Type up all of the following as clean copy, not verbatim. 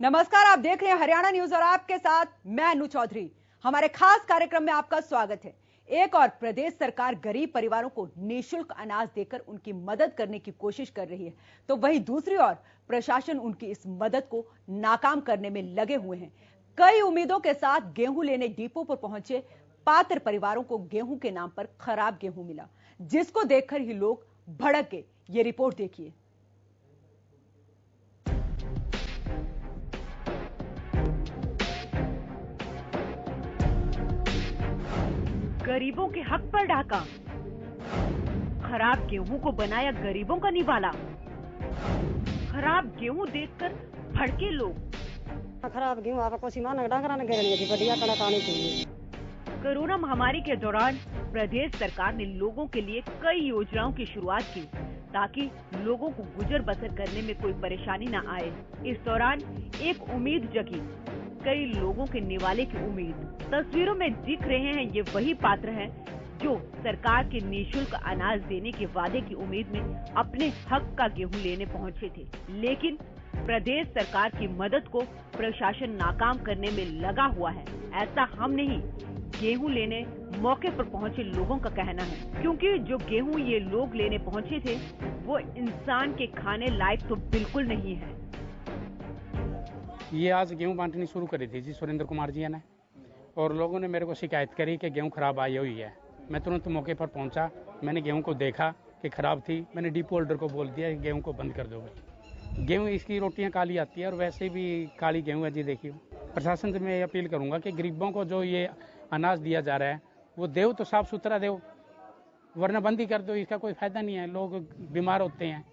नमस्कार, आप देख रहे हैं हरियाणा न्यूज और आपके साथ मैं अनु चौधरी। हमारे खास कार्यक्रम में आपका स्वागत है। एक और प्रदेश सरकार गरीब परिवारों को निःशुल्क अनाज देकर उनकी मदद करने की कोशिश कर रही है, तो वहीं दूसरी ओर प्रशासन उनकी इस मदद को नाकाम करने में लगे हुए हैं। कई उम्मीदों के साथ गेहूं लेने डिपो पर पहुंचे पात्र परिवारों को गेहूं के नाम पर खराब गेहूं मिला, जिसको देखकर ही लोग भड़क गए। ये रिपोर्ट देखिए। गरीबों के हक पर डाका, खराब गेहूं को बनाया गरीबों का निवाला। खराब गेहूं देखकर भड़के लोग। खराब गेहूं आपको सीमान डांगरा ने गिरनी थी, बढ़िया कड़क आनी चाहिए। कोरोना महामारी के दौरान प्रदेश सरकार ने लोगों के लिए कई योजनाओं की शुरुआत की ताकि लोगों को गुजर बसर करने में कोई परेशानी न आए। इस दौरान एक उम्मीद जगी, कई लोगों के निवाले की उम्मीद। तस्वीरों में दिख रहे हैं ये वही पात्र हैं जो सरकार के निःशुल्क अनाज देने के वादे की उम्मीद में अपने हक का गेहूं लेने पहुंचे थे, लेकिन प्रदेश सरकार की मदद को प्रशासन नाकाम करने में लगा हुआ है। ऐसा हम नहीं, गेहूं लेने मौके पर पहुंचे लोगों का कहना है, क्योंकि जो गेहूं ये लोग लेने पहुंचे थे वो इंसान के खाने लायक तो बिल्कुल नहीं है। ये आज गेहूं बांटनी शुरू करी थी जी सुरेंद्र कुमार जी ने, और लोगों ने मेरे को शिकायत करी कि गेहूं खराब आई हुई है। मैं तुरंत मौके पर पहुंचा, मैंने गेहूं को देखा कि खराब थी। मैंने डिपो होल्डर को बोल दिया कि गेहूं को बंद कर दो भाई। गेहूं इसकी रोटियां काली आती है और वैसे भी काली गेहूं है जी। देखिए, प्रशासन से मैं अपील करूंगा कि गरीबों को जो ये अनाज दिया जा रहा है वो देव तो साफ सुथरा देव, वरना बंद ही कर दो। इसका कोई फायदा नहीं है, लोग बीमार होते हैं।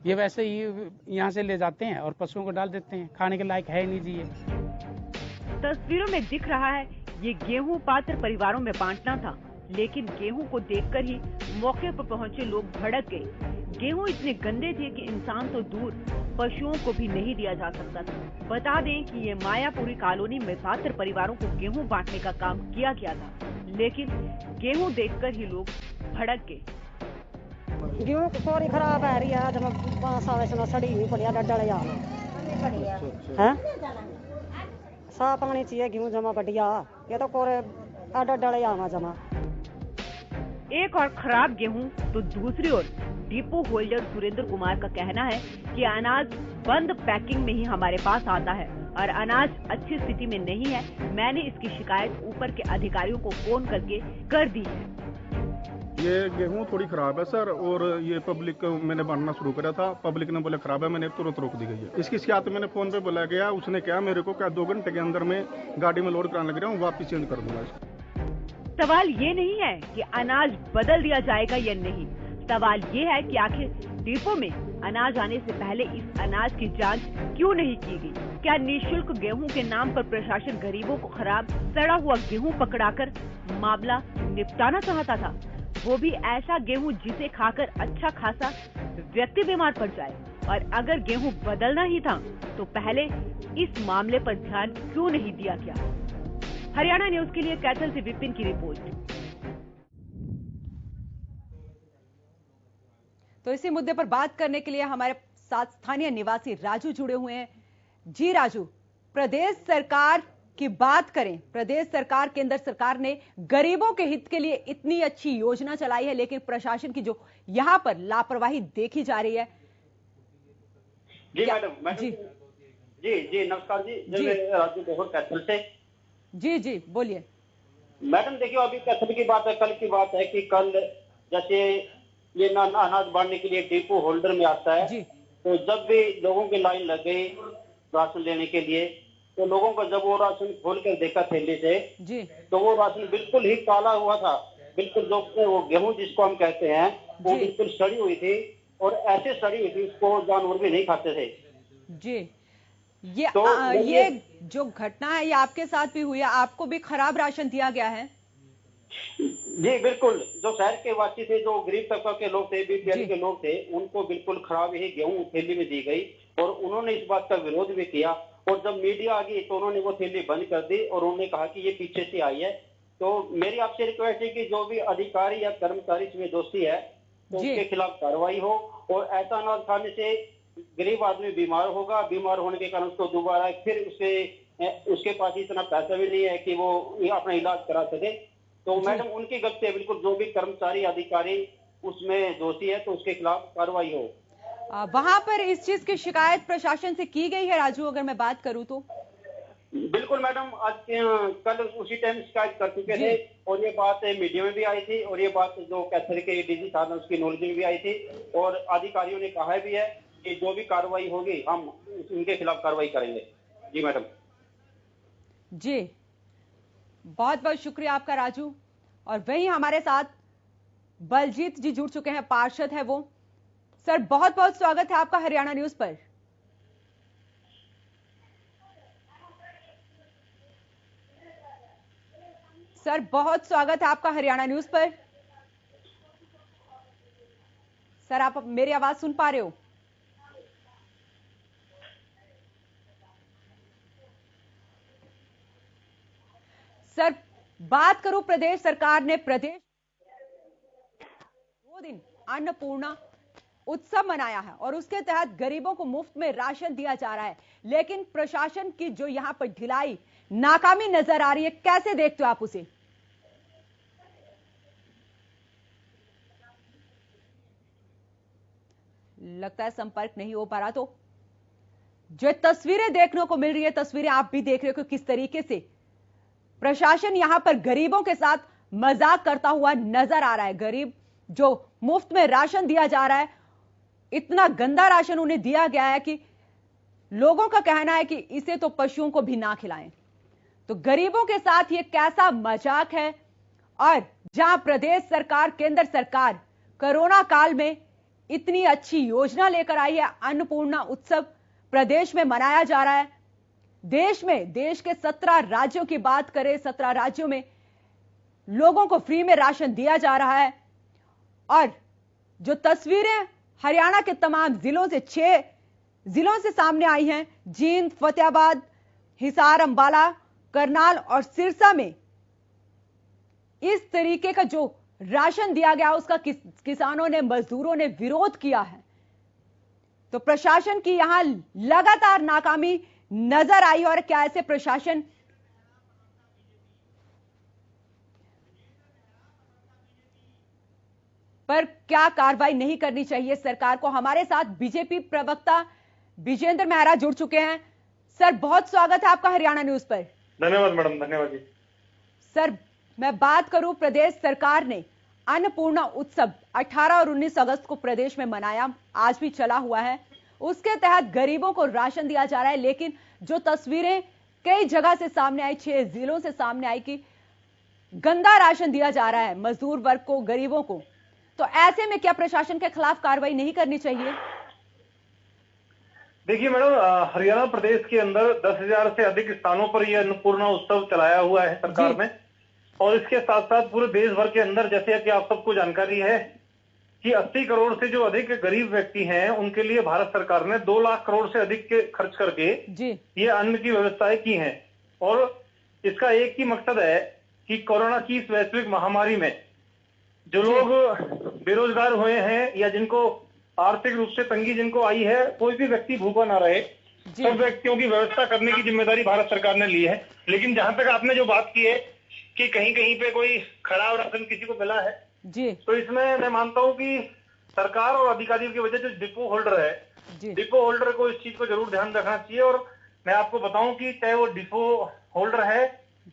ये वैसे ही यहाँ से ले जाते हैं और पशुओं को डाल देते हैं, खाने के लायक है नहीं जी ये। तस्वीरों में दिख रहा है ये गेहूं पात्र परिवारों में बांटना था, लेकिन गेहूं को देखकर ही मौके पर पहुंचे लोग भड़क गए। गेहूं इतने गंदे थे कि इंसान तो दूर, पशुओं को भी नहीं दिया जा सकता था। बता दें कि ये मायापुरी कॉलोनी में पात्र परिवारों को गेहूं बांटने का काम किया गया था, लेकिन गेहूं देखकर ही लोग भड़क गए। गेहूं की कोरी खराब आ रही है, जब बांस आवे से सड़ी हुई बढ़िया डल जाना है। साफ आनी चाहिए गेहूं जमा बढ़िया, ये तो कोरे डल जाना जमा। एक और खराब गेहूं तो दूसरी ओर डिपो होल्डर सुरेंद्र कुमार का कहना है कि अनाज बंद पैकिंग में ही हमारे पास आता है और अनाज अच्छी स्थिति में नहीं है। मैंने इसकी शिकायत ऊपर के अधिकारियों को फोन करके कर दी है। ये गेहूं थोड़ी खराब है सर, और ये पब्लिक मैंने बांटना शुरू करा था, पब्लिक ने बोला खराब है, मैंने तुरंत रोक दी गई है। इसकी शिकायत मैंने फोन पे बोला गया, उसने कहा मेरे को क्या 2 घंटे के अंदर में गाड़ी में लोड कराने लग रहा हूँ, वापस चेंज कर दूंगा इसको। सवाल ये नहीं है कि अनाज बदल दिया जाएगा या नहीं, सवाल ये है कि आखिर डिपो में अनाज आने से पहले इस अनाज की जांच क्यों नहीं की गई? क्या निःशुल्क गेहूं के नाम पर प्रशासन गरीबों को खराब सड़ा हुआ गेहूं पकड़ाकर मामला निपटाना चाहता था, वो भी ऐसा गेहूं जिसे खाकर अच्छा खासा व्यक्ति बीमार पड़ जाए? और अगर गेहूं बदलना ही था तो पहले इस मामले पर ध्यान क्यों नहीं दिया गया? हरियाणा न्यूज के लिए कैथल से विपिन की रिपोर्ट। तो इसी मुद्दे पर बात करने के लिए हमारे साथ स्थानीय निवासी राजू जुड़े हुए हैं। जी राजू, प्रदेश सरकार की बात करें, प्रदेश सरकार, केंद्र सरकार ने गरीबों के हित के लिए इतनी अच्छी योजना चलाई है, लेकिन प्रशासन की जो यहां पर लापरवाही देखी जा रही है। जी मैडम जी नमस्कार जी, राजू बोहर कैथल से। जी बोलिए मैडम। देखिए, अभी कैथल की बात है, कल की बात है कि कल जैसे ये अनाज बांटने के लिए डिपो होल्डर में आता है जी, तो जब भी लोगों की लाइन लग गई राशन लेने के लिए, तो लोगों को जब वो राशन खोल कर देखा थैले से जी, तो वो राशन बिल्कुल ही काला हुआ था। बिल्कुल जो वो गेहूं जिसको हम कहते हैं वो बिल्कुल सड़ी हुई थी, और ऐसे सड़ी हुई थी उसको जानवर भी नहीं खाते थे जी। ये जो घटना है ये आपके साथ भी हुई है? आपको भी खराब राशन दिया गया है? जी बिल्कुल, जो शहर के वासी थे, जो गरीब तबका के लोग थे, बीपीएल के लोग थे, उनको बिल्कुल खराब ही गेहूं थैली में दी गई, और उन्होंने इस बात का विरोध भी किया। और जब मीडिया आ गई तो उन्होंने वो थैली बंद कर दी और उन्होंने कहा कि ये पीछे से आई है। तो मेरी आपसे रिक्वेस्ट है कि जो भी अधिकारी या कर्मचारी इसमें दोषी है तो उसके खिलाफ कार्रवाई हो, और ऐसा अनाज खाने से गरीब आदमी बीमार होगा, बीमार होने के कारण उसको दोबारा फिर उसके पास इतना पैसा भी नहीं है कि वो अपना इलाज करा सके। तो मैडम उनकी गलती है, बिल्कुल जो भी कर्मचारी अधिकारी उसमें दोषी है तो उसके खिलाफ कार्रवाई हो। वहां पर इस चीज की शिकायत प्रशासन से की गई है राजू, अगर मैं बात करूं तो? बिल्कुल मैडम, आज कल उसी टाइम शिकायत कर चुके थे और ये बात मीडिया में भी आई थी और ये बात जो कैथल के डीजी साहब उसकी नॉलेज में भी आई थी और अधिकारियों ने कहा भी है कि जो भी कार्रवाई होगी हम इनके खिलाफ कार्रवाई करेंगे। जी मैडम। जी बहुत बहुत शुक्रिया आपका राजू। और वही हमारे साथ बलजीत जी जुड़ चुके हैं, पार्षद है वो। सर बहुत बहुत स्वागत है आपका हरियाणा न्यूज पर। सर बहुत स्वागत है आपका हरियाणा न्यूज पर। सर आप मेरी आवाज सुन पा रहे हो? सर बात करूं, प्रदेश सरकार ने 2 दिन अन्नपूर्णा उत्सव मनाया है और उसके तहत गरीबों को मुफ्त में राशन दिया जा रहा है, लेकिन प्रशासन की जो यहां पर ढिलाई, नाकामी नजर आ रही है, कैसे देखते हो आप उसे? लगता है संपर्क नहीं हो पा रहा। तो जो तस्वीरें देखने को मिल रही है, तस्वीरें आप भी देख रहे हो कि किस तरीके से प्रशासन यहां पर गरीबों के साथ मजाक करता हुआ नजर आ रहा है। गरीब जो मुफ्त में राशन दिया जा रहा है, इतना गंदा राशन उन्हें दिया गया है कि लोगों का कहना है कि इसे तो पशुओं को भी ना खिलाएं। तो गरीबों के साथ ये कैसा मजाक है। और जहां प्रदेश सरकार, केंद्र सरकार कोरोना काल में इतनी अच्छी योजना लेकर आई है, अन्नपूर्णा उत्सव प्रदेश में मनाया जा रहा है। देश में, देश के 17 राज्यों की बात करें, 17 राज्यों में लोगों को फ्री में राशन दिया जा रहा है। और जो तस्वीरें हरियाणा के तमाम जिलों से, 6 जिलों से सामने आई हैं, जींद, फतेहाबाद, हिसार, अंबाला, करनाल और सिरसा में इस तरीके का जो राशन दिया गया उसका किसानों ने, मजदूरों ने विरोध किया है। तो प्रशासन की यहां लगातार नाकामी नजर आई। और क्या ऐसे प्रशासन पर क्या कार्रवाई नहीं करनी चाहिए सरकार को? हमारे साथ बीजेपी प्रवक्ता विजेंद्र मेहरा जुड़ चुके हैं। सर बहुत स्वागत है आपका हरियाणा न्यूज पर। धन्यवाद मैडम, धन्यवाद जी। सर मैं बात करूं, प्रदेश सरकार ने अन्नपूर्णा उत्सव 18 और 19 अगस्त को प्रदेश में मनाया, आज भी चला हुआ है। उसके तहत गरीबों को राशन दिया जा रहा है, लेकिन जो तस्वीरें कई जगह से सामने आई, 6 जिलों से सामने आई कि गंदा राशन दिया जा रहा है मजदूर वर्ग को, गरीबों को। तो ऐसे में क्या प्रशासन के खिलाफ कार्रवाई नहीं करनी चाहिए? देखिए मैडम, हरियाणा प्रदेश के अंदर 10,000 से अधिक स्थानों पर यह अन्नपूर्णा उत्सव चलाया हुआ है सरकार ने। और इसके साथ साथ पूरे देश भर के अंदर, जैसे कि आप सबको जानकारी है कि 80 करोड़ से जो अधिक गरीब व्यक्ति हैं, उनके लिए भारत सरकार ने 2 लाख करोड़ से अधिक के खर्च करके ये अन्न की व्यवस्थाएं की हैं। और इसका एक ही मकसद है कि कोरोना की इस वैश्विक महामारी में जो लोग बेरोजगार हुए हैं या जिनको आर्थिक रूप से तंगी जिनको आई है, कोई भी व्यक्ति भूखा ना रहे, सब व्यक्तियों की व्यवस्था करने की जिम्मेदारी भारत सरकार ने ली है। लेकिन जहां तक आपने जो बात की है कि कहीं कहीं पे कोई खराब राशन किसी को मिला है जी, तो इसमें मैं मानता हूं कि सरकार और अधिकारियों की वजह, जो डिपो होल्डर है, डिपो होल्डर को इस चीज को जरूर ध्यान रखना चाहिए। और मैं आपको बताऊं कि चाहे वो डिपो होल्डर है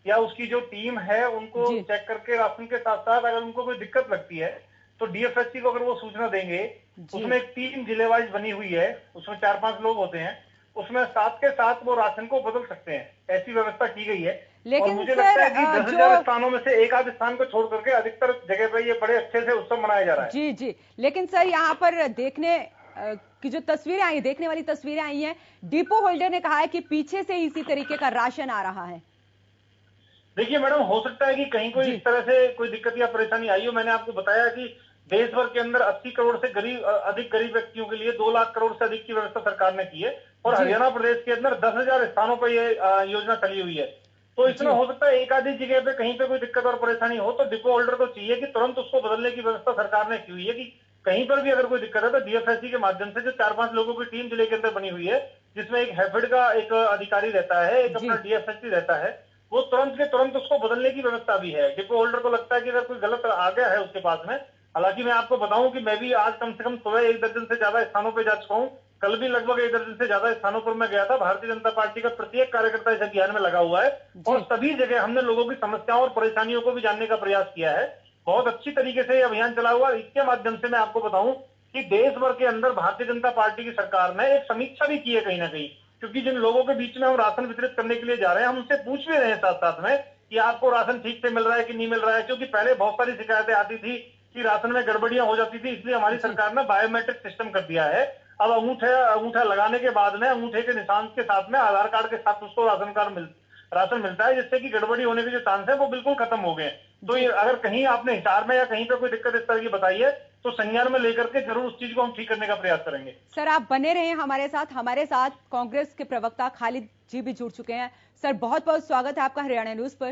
या उसकी जो टीम है, उनको चेक करके राशन के साथ साथ अगर उनको कोई दिक्कत लगती है तो डीएफएससी को अगर वो सूचना देंगे, उसमें एक टीम जिले वाइज बनी हुई है, उसमें 4-5 लोग होते हैं, उसमें साथ के साथ वो राशन को बदल सकते हैं, ऐसी व्यवस्था की गई है। लेकिन और मुझे लगता है कि 10,000 स्थानों में से एक आध स्थान को छोड़ करके अधिकतर जगह पर ये बड़े अच्छे से उत्सव मनाया जा रहा है। जी जी, लेकिन सर यहाँ पर देखने की जो तस्वीरें आई, देखने वाली तस्वीरें आई हैं, डिपो होल्डर ने कहा है कि पीछे से इसी तरीके का राशन आ रहा है। देखिए मैडम, हो सकता है कि कहीं कोई इस तरह से कोई दिक्कत या परेशानी आई हो। मैंने आपको बताया कि देश भर के अंदर 80 करोड़ से अधिक गरीब व्यक्तियों के लिए 2 लाख करोड़ से अधिक की व्यवस्था सरकार ने की है। और हरियाणा प्रदेश के अंदर 10,000 स्थानों पर यह योजना चली हुई है। तो इसमें हो सकता है एक आधी जगह पे कहीं पे कोई दिक्कत और परेशानी हो तो डिपो होल्डर को चाहिए कि तुरंत उसको बदलने की व्यवस्था सरकार ने की हुई है कि कहीं पर भी अगर कोई दिक्कत है तो डीएफएससी के माध्यम से जो 4-5 लोगों की टीम जिले के अंदर बनी हुई है, जिसमें एक हैफेड का एक अधिकारी रहता है, एक अपना डीएफएससी रहता है, वो तुरंत के तुरंत उसको बदलने की व्यवस्था भी है। डिपो होल्डर को लगता है कि अगर कोई गलत आ गया है उसके पास में, हालांकि मैं आपको बताऊं कि मैं भी आज कम से कम सुबह 1 दर्जन से ज्यादा स्थानों पर जा चुका हूं, कल भी लगभग 1 दर्जन से ज्यादा स्थानों पर मैं गया था। भारतीय जनता पार्टी का प्रत्येक कार्यकर्ता इस अभियान में लगा हुआ है और सभी जगह हमने लोगों की समस्याओं और परेशानियों को भी जानने का प्रयास किया है। बहुत अच्छी तरीके से यह अभियान चला हुआ। इसके माध्यम से मैं आपको बताऊं कि देश भर के अंदर भारतीय जनता पार्टी की सरकार ने एक समीक्षा भी की है कहीं ना कहीं, क्योंकि जिन लोगों के बीच में हम राशन वितरित करने के लिए जा रहे हैं, हम उनसे पूछ भी रहे हैं साथ साथ में कि आपको राशन ठीक से मिल रहा है कि नहीं मिल रहा है, क्योंकि पहले बहुत सारी शिकायतें आती थी कि राशन में गड़बड़ियां हो जाती थी। इसलिए हमारी सरकार ने बायोमेट्रिक सिस्टम कर दिया है। अब अंगूठा लगाने के बाद में अंगूठे के निशान के साथ में आधार कार्ड के साथ उसको राशन मिलता है, जिससे कि गड़बड़ी होने के जो चांस है वो बिल्कुल खत्म हो गए। तो ये अगर कहीं आपने हिसार में या कहीं पे कोई दिक्कत इस तरह की बताई है तो संज्ञान में लेकर के जरूर उस चीज को हम ठीक करने का प्रयास करेंगे। सर आप बने रहे हमारे साथ कांग्रेस के प्रवक्ता खालिद जी भी जुड़ चुके हैं। सर बहुत बहुत स्वागत है आपका हरियाणा न्यूज पर।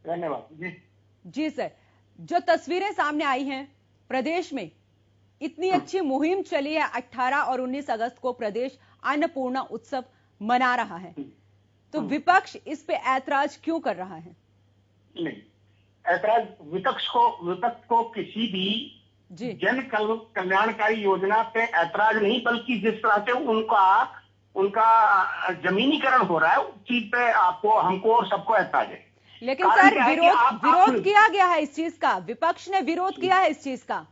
धन्यवाद जी सर, जो तस्वीरें सामने आई हैं, प्रदेश में इतनी अच्छी मुहिम चली है, 18 और 19 अगस्त को प्रदेश अन्नपूर्णा उत्सव मना रहा है, तो विपक्ष इस पे ऐतराज क्यों कर रहा है? नहीं, ऐतराज विपक्ष को किसी भी जन कल्याणकारी योजना पे ऐतराज नहीं, बल्कि जिस तरह से उनका जमीनीकरण हो रहा है उस चीज पे हमको और सबको ऐतराज है। लेकिन सर विरोध किया गया है इस चीज का, विपक्ष ने विरोध किया है इस चीज का,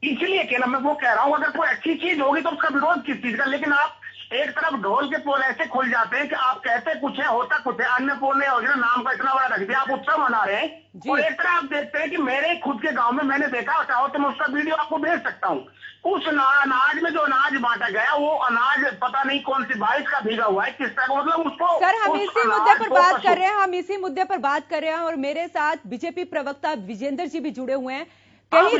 इसलिए क्या मैं वो कह रहा हूं अगर कोई अच्छी चीज होगी तो उसका विरोध किस चीज का। लेकिन आप एक तरफ ढोल के पोल ऐसे खुल जाते हैं कि आप कहते कुछ है होता कुछ है। अन्नपूर्णा योजना नाम का इतना बड़ा रख दिया, आप उत्सव मना रहे हैं और एक तरफ आप देखते हैं कि मेरे खुद के गांव में मैंने देखा, चाहो तो मैं उसका वीडियो आपको भेज सकता हूँ। उस अनाज में जो अनाज बांटा गया वो अनाज पता नहीं कौन सी बारिश का भीगा हुआ है, किस तरह का, मतलब उसको सर हम इसी मुद्दे पर बात कर रहे हैं और मेरे साथ बीजेपी प्रवक्ता विजेंद्र जी भी जुड़े हुए हैं। कहीं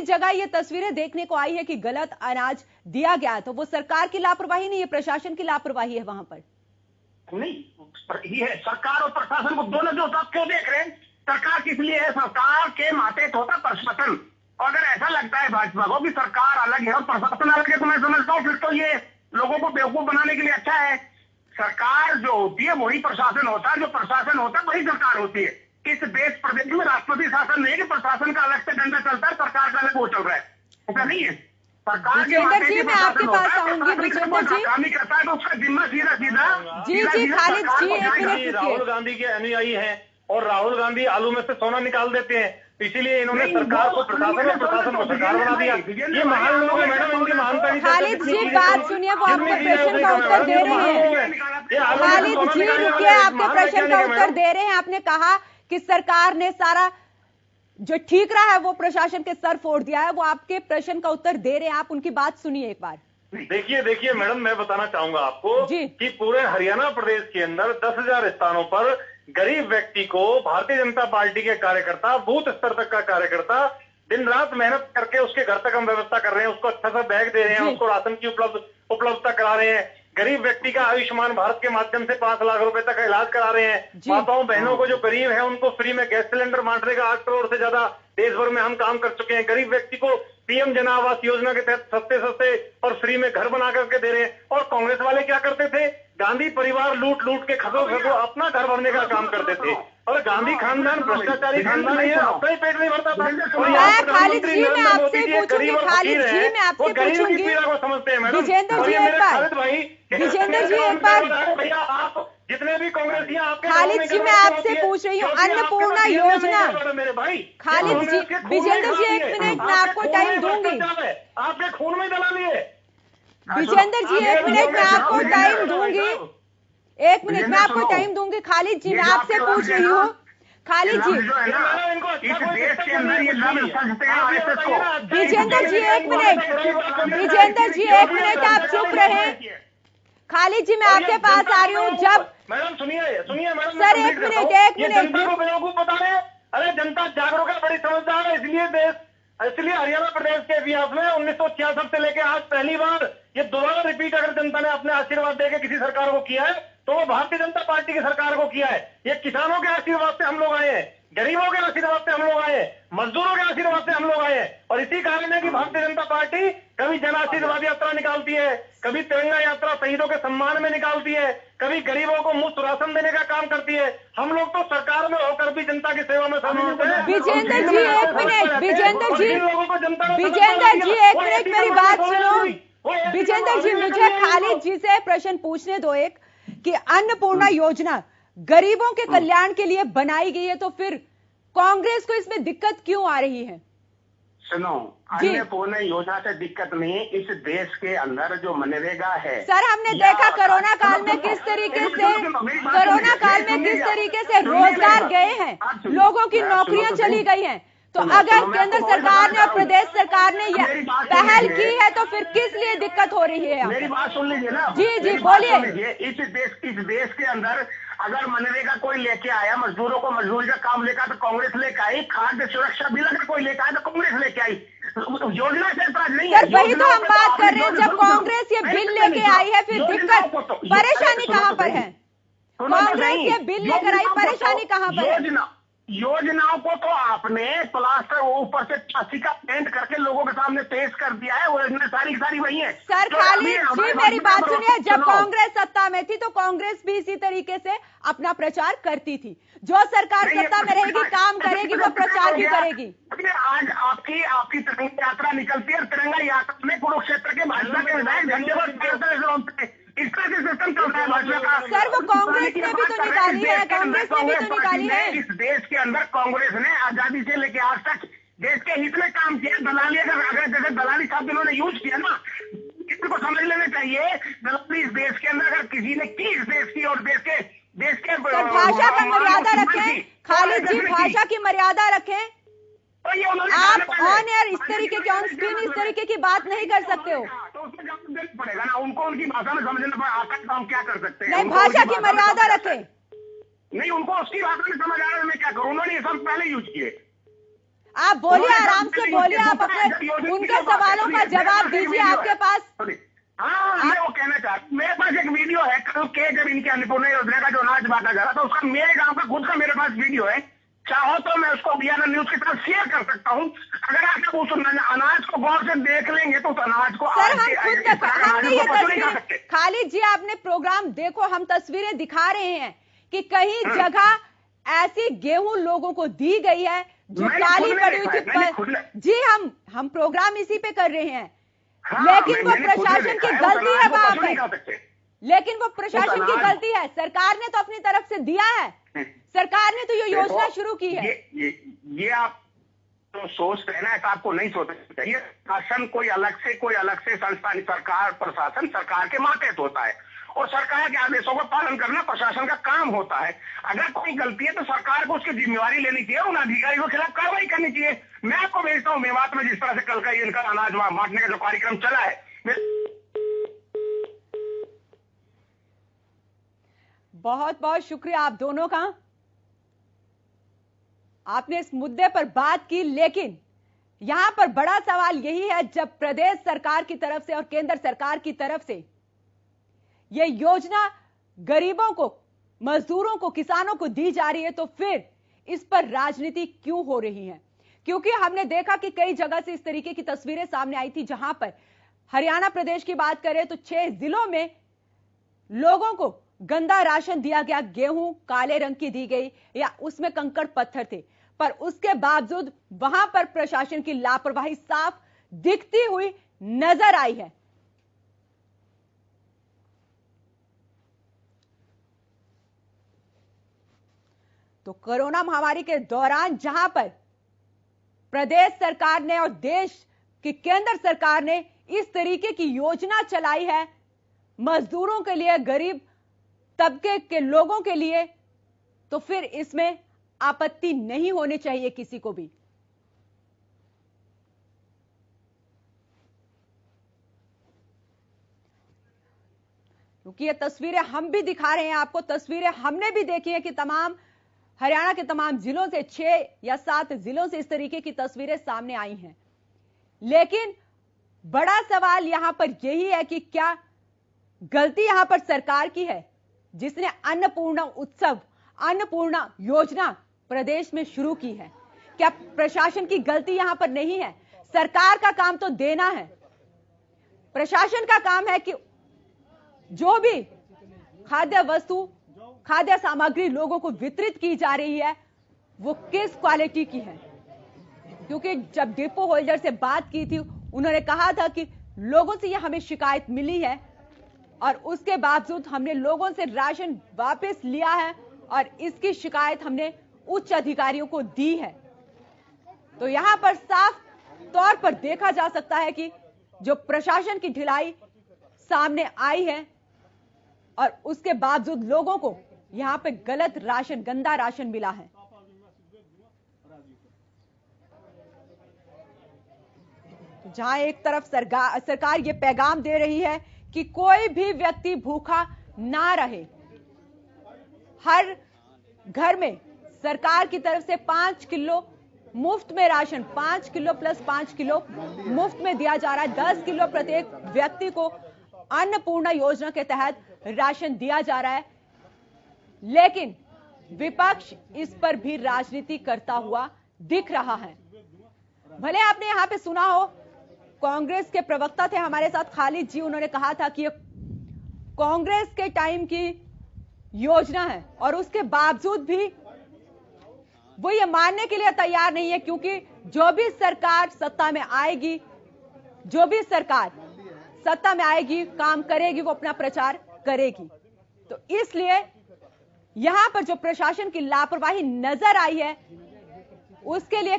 जगह ये तस्वीरें देखने को आई है कि गलत अनाज दिया गया है, तो वो सरकार की लापरवाही नहीं है, प्रशासन की लापरवाही है वहां पर? नहीं, ये है सरकार और प्रशासन को दोनों जो आप क्यों देख रहे हैं? सरकार किस लिए है? सरकार के माथे होता प्रशासन। और अगर ऐसा लगता है भाजपा को कि सरकार अलग है और प्रशासन अलग है तो मैं समझता हूँ फिर तो ये लोगों को बेवकूफ बनाने के लिए अच्छा है। सरकार जो होती है वही प्रशासन होता है, जो प्रशासन होता है वही सरकार होती है। इस देश प्रदेश में राष्ट्रपति शासन नहीं है कि प्रशासन का अलग से डंडा चलता है, सरकार का अलग वो चल रहा है, ऐसा नहीं है। सरकार के माथे जी मैं आपके पास आऊंगी विजेंद्र जी, काम नहीं करता है तो उसका जिम्मा सीधा जी खालिद जी एक मिनट। राहुल गांधी के अनुयायी हैं और राहुल गांधी आलू में से सोना निकाल देते हैं, इसीलिए इन्होंने सरकार को प्रशासन और प्रशासन को सरकार बना दिया। ये महान लोग हैं मैडम, इनकी महानता नहीं। खालिद जी बात सुनिए, वो आपके प्रश्न का उत्तर दे रहे हैं। खालिद जी रुकिए, आपके प्रश्न का उत्तर दे रहे हैं। आपने कहा कि सरकार ने सारा जो ठीक रहा है वो प्रशासन के सर फोड़ दिया है, वो आपके प्रश्न का उत्तर दे रहे हैं, आप उनकी बात सुनिए एक बार। देखिए मैडम, मैं बताना चाहूंगा आपको कि पूरे हरियाणा प्रदेश के अंदर 10,000 स्थानों पर गरीब व्यक्ति को भारतीय जनता पार्टी के कार्यकर्ता, बूथ स्तर तक का कार्यकर्ता दिन रात मेहनत करके उसके घर तक हम व्यवस्था कर रहे हैं, उसको अच्छा सा बैग दे रहे हैं, उसको राशन की उपलब्धता करा रहे हैं। गरीब व्यक्ति का आयुष्मान भारत के माध्यम से 5 लाख रुपए तक का इलाज करा रहे हैं। माताओं बहनों को जो गरीब है उनको फ्री में गैस सिलेंडर बांटने का 8 करोड़ से ज्यादा देश भर में हम काम कर चुके हैं। गरीब व्यक्ति को पीएम जन आवास योजना के तहत सस्ते और फ्री में घर बना करके दे रहे हैं। और कांग्रेस वाले क्या करते थे? गांधी परिवार लूट के खदो अपना घर भरने का काम करते थे। और गांधी खानदान भ्रष्टाचारी खानदान है, अपना ही पेट नहीं भरता था। खालिद जी मैं आपसे पूछूंगी, खालिद जी मैं आपसे पूछूंगी, पीड़ा को समझते हैं मैडम। विजेंद्र जी एक बार भैया आप जितने भी कांग्रेस आपके खालिद जी मैं आपसे पूछ रही हूँ, अन्नपूर्णा योजना, मेरे भाई खालिद जी विजेंद्र जी एक मिनट मैं आपको टाइम दूंगी, आपके खून में दला लिए। विजेंद्र जी एक मिनट मैं आपको टाइम दूंगी, एक मिनट मैं आपको टाइम दूंगी। खालिद जी मैं आपसे पूछ रही हूँ, खालिद जी विजेंद्र जी एक मिनट, विजेंद्र जी एक मिनट आप चुप रहे। खालिद जी मैं आपके पास आ रही हूँ। जब मैडम सुनिए मैडम सर एक मिनट जनता को बेवकूफ बता रहे हैं। अरे जनता जागरूक है, बड़ी समझदार है, इसलिए हरियाणा प्रदेश के इतिहास में 1966 से लेकर आज पहली बार ये दोबारा रिपीट अगर जनता ने अपने आशीर्वाद देकर किसी सरकार को किया है तो वो भारतीय जनता पार्टी की सरकार को किया है। ये किसानों के आशीर्वाद से हम लोग आए हैं। गरीबों के आशीर्वाद से हम लोग आए, मजदूरों के आशीर्वाद से हम लोग आए। और इसी कारण है कि भारतीय जनता पार्टी कभी जन आशीर्वाद यात्रा निकालती है, कभी तिरंगा यात्रा शहीदों के सम्मान में निकालती है, कभी गरीबों को मुफ्त राशन देने का काम करती है। हम लोग तो सरकार में होकर भी जनता की सेवा में शामिल होते हैं। विजेंद्र जी एक मिनट, विजेंद्र जी एक मिनट मेरी बात सुनो। विजेंद्र जी मुझे खालिद जी से प्रश्न पूछने दो एक, कि अन्नपूर्णा योजना गरीबों के कल्याण के लिए बनाई गई है, तो फिर कांग्रेस को इसमें दिक्कत क्यों आ रही है? सुनो, अन्नपूर्णा योजना से दिक्कत नहीं, इस देश के अंदर जो मनरेगा है। सर हमने देखा कोरोना काल में किस तरीके से रोजगार गए हैं, लोगों की नौकरियां चली गई हैं। तो अगर केंद्र सरकार ने और प्रदेश सरकार ने यह पहल की है तो फिर किस लिए दिक्कत हो रही है? मेरी बात सुन लीजिए ना। जी बोलिए। इस देश के अंदर अगर मनरेगा कोई लेके आया, मजदूरों को मजदूरी का काम लेकर तो कांग्रेस लेके आई, खाद्य सुरक्षा बिल अगर कोई लेकर आया तो कांग्रेस लेके आई। योजना से ऐतराज नहीं है। सर वही तो हम बात कर रहे हैं, जब कांग्रेस ये बिल लेके आई है फिर दिक्कत परेशानी कहाँ पर है? कांग्रेस ये बिल लेकर आई, परेशानी कहाँ पर है? योजनाओं को तो आपने प्लास्टर ऊपर से छासी का पेंट करके लोगों के सामने पेश कर दिया है, वो सारी वही है। सर खालिद जी मेरी बात सुनिए, जब कांग्रेस सत्ता में थी तो कांग्रेस भी इसी तरीके से अपना प्रचार करती थी। जो सरकार सत्ता में रहेगी, काम करेगी, वो प्रचार भी करेगी। आज आपकी तिरंगा यात्रा निकलती है, तिरंगा यात्रा में कुरुक्षेत्र के भाजपा के विधायक झंडे इस तरह से सिस्टम चलता है भाजपा का। सर वो कांग्रेस ने भी तो निकाली है, कांग्रेस ने भी तो निकाली है। इस देश के अंदर कांग्रेस ने आजादी से लेकर आज तक देश के हित में काम किया। दलाली अगर जैसे दलाली शब्द इन्होंने यूज किया ना, इनको समझ लेना चाहिए। दलाली इस देश के अंदर अगर किसी ने की, इस देश की और देश के भाषा का मर्यादा रखें खालिद जी, भाषा की मर्यादा रखें। आप ऑन एयर इस तरीके के ऑन स्क्रीन इस तरीके की बात नहीं कर सकते हो। तो उसमें जवाब देना पड़ेगा ना, उनको उनकी भाषा में समझना आता है तो हम क्या कर सकते हैं? नहीं, भाषा की मर्यादा रखें। नहीं, उनको उसकी भाषा में समझ आ रहा है, मैं क्या करूं? उन्होंने ये सब पहले यूज किए। आप बोलिए, आराम से बोलिए, आप अपने उनके सवालों का जवाब दीजिए। आपके पास हाँ, मैं वो कहना चाहता हूँ, मेरे पास एक वीडियो है कल के जब इनकी अन्नपूर्णा योजना का जो अनाज बांटा जा रहा था, उसका मेरे गांव का खुद का मेरे पास वीडियो है। चाहो तो मैं उसको बियाना न्यूज के साथ शेयर कर सकता हूँ। अगर आप उस अनाज को गौर से देख लेंगे तो उस अनाज को खालिद जी आपने प्रोग्राम देखो, हम तस्वीरें दिखा रहे हैं कि कई जगह ऐसी गेहूं लोगों को दी गई है जो काली पड़ी हुई थी। जी हम प्रोग्राम इसी पे कर रहे हैं, लेकिन वो प्रशासन की गलती है वहां पे, लेकिन वो प्रशासन की गलती है। सरकार ने तो अपनी तरफ से दिया है, सरकार ने तो ये योजना शुरू की है। ये आप तो सोचते हैं ना, ऐसा आपको नहीं सोचना चाहिए। शासन कोई अलग से संस्था, सरकार प्रशासन सरकार के मातहत होता है और सरकार के आदेशों का पालन करना प्रशासन का काम होता है। अगर कोई गलती है तो सरकार को उसकी जिम्मेवारी लेनी चाहिए, उन अधिकारियों के खिलाफ कार्रवाई करनी चाहिए। मैं आपको भेजता हूँ मेवात में जिस तरह से कल का इनका अनाज बांटने का जो कार्यक्रम चला है। बहुत बहुत शुक्रिया आप दोनों का, आपने इस मुद्दे पर बात की। लेकिन यहां पर बड़ा सवाल यही है, जब प्रदेश सरकार की तरफ से और केंद्र सरकार की तरफ से यह योजना गरीबों को, मजदूरों को, किसानों को दी जा रही है, तो फिर इस पर राजनीति क्यों हो रही है? क्योंकि हमने देखा कि कई जगह से इस तरीके की तस्वीरें सामने आई थी, जहां पर हरियाणा प्रदेश की बात करें तो 6 जिलों में लोगों को गंदा राशन दिया गया, गेहूं काले रंग की दी गई या उसमें कंकड़ पत्थर थे, पर उसके बावजूद वहां पर प्रशासन की लापरवाही साफ दिखती हुई नजर आई है। तो कोरोना महामारी के दौरान जहां पर प्रदेश सरकार ने और देश की केंद्र सरकार ने इस तरीके की योजना चलाई है मजदूरों के लिए, गरीब तबके के लोगों के लिए, तो फिर इसमें आपत्ति नहीं होनी चाहिए किसी को भी। क्योंकि ये तस्वीरें हम भी दिखा रहे हैं आपको, तस्वीरें हमने भी देखी है कि तमाम हरियाणा के तमाम जिलों से 6 या 7 जिलों से इस तरीके की तस्वीरें सामने आई हैं। लेकिन बड़ा सवाल यहां पर यही है कि क्या गलती यहां पर सरकार की है, जिसने अन्नपूर्णा उत्सव, अन्नपूर्णा योजना प्रदेश में शुरू की है। क्या प्रशासन की गलती यहां पर नहीं है? सरकार का काम तो देना है, प्रशासन का काम है कि जो भी खाद्य वस्तु, खाद्य सामग्री लोगों को वितरित की जा रही है वो किस क्वालिटी की है। क्योंकि जब डिपो होल्डर से बात की थी, उन्होंने कहा था कि लोगों से यह हमें शिकायत मिली है और उसके बावजूद हमने लोगों से राशन वापस लिया है और इसकी शिकायत हमने उच्च अधिकारियों को दी है। तो यहां पर साफ तौर पर देखा जा सकता है कि जो प्रशासन की ढिलाई सामने आई है और उसके बावजूद लोगों को यहां पे गलत राशन, गंदा राशन मिला है। जहां एक तरफ सरकार ये पैगाम दे रही है कि कोई भी व्यक्ति भूखा ना रहे, हर घर में सरकार की तरफ से 5 किलो मुफ्त में राशन, 5 किलो प्लस 5 किलो मुफ्त में दिया जा रहा है। 10 किलो प्रत्येक व्यक्ति को अन्नपूर्णा योजना के तहत राशन दिया जा रहा है। लेकिन विपक्ष इस पर भी राजनीति करता हुआ दिख रहा है। भले आपने यहां पे सुना हो, कांग्रेस के प्रवक्ता थे हमारे साथ खालिद जी, उन्होंने कहा था कि ये कांग्रेस के टाइम की योजना है और उसके बावजूद भी वो ये मानने के लिए तैयार नहीं है, क्योंकि जो भी सरकार सत्ता में आएगी, जो भी सरकार सत्ता में आएगी, काम करेगी, वो अपना प्रचार करेगी। तो इसलिए यहां पर जो प्रशासन की लापरवाही नजर आई है उसके लिए